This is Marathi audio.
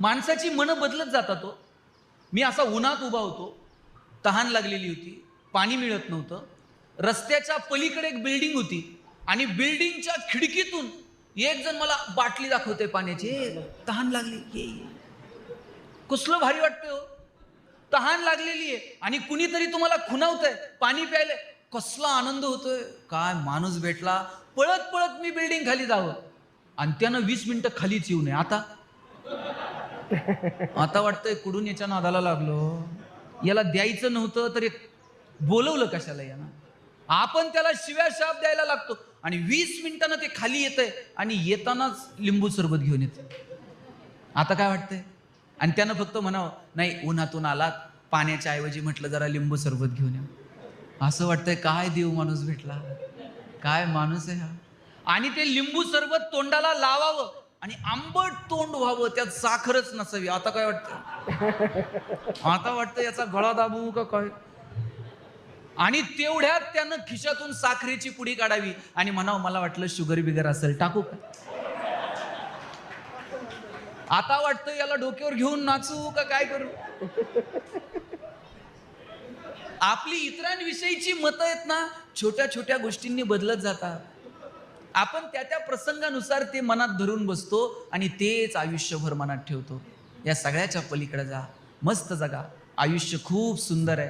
माणसाची मनं बदलत जातात हो. मी असा उन्हात उभा होतो, तहान लागलेली होती, पाणी मिळत नव्हतं. रस्त्याच्या पलीकडे एक बिल्डिंग होती आणि बिल्डिंगच्या खिडकीतून एक जण मला बाटली दाखवते पाण्याची. तहान लागली, ये कसलं भारी वाटतंय हो. तहान लागलेली आहे आणि कुणीतरी तुम्हाला खुणावतंय, पाणी प्यायलंय, कसला आनंद होतोय. काय माणूस भेटला. पळत पळत मी बिल्डिंग खाली जावं आणि त्यानं 20 मिनिटं खालीच येऊ नये. आता वाटतंय कुठून याच्या नादाला लागलो. याला द्यायचं नव्हतं तर बोलवलं कशाला यानं. आपण त्याला शिव्या शाप द्यायला लागतो आणि 20 मिनिटांना ते खाली येतंय आणि येतानाच लिंबू सरबत घेऊन येते. आता काय वाटतंय. आणि त्यानं फक्त म्हणावं, नाही उन्हातून आलात, पाण्याच्या ऐवजी म्हटलं जरा लिंबू सरबत घेऊन या. असं वाटतंय काय देव माणूस भेटला, काय माणूस आहे हा. आणि ते लिंबू सरबत तोंडाला लावावं आणि आंबट तोंड व्हावं, त्यात साखरच नसावी. आता काय वाटतं. आता वाटतं याचा गळा दाबू का काय. आणि तेवढ्यात त्यानं खिशातून साखरेची पुडी काढावी आणि म्हणावं, मला वाटलं शुगर बिगर असेल, टाकू का. आता वाटतं याला डोक्यावर घेऊन नाचू का काय करू. आपली इतरांविषयीची मतं आहेत ना, छोट्या छोट्या गोष्टींनी बदलत जातात. आपण त्या त्या प्रसंगानुसार ते मनात धरून बसतो आणि तेच आयुष्यभर मनात ठेवतो. या सगळ्याच्या पलीकडे जा, मस्त जगा. आयुष्य खूप सुंदर आहे.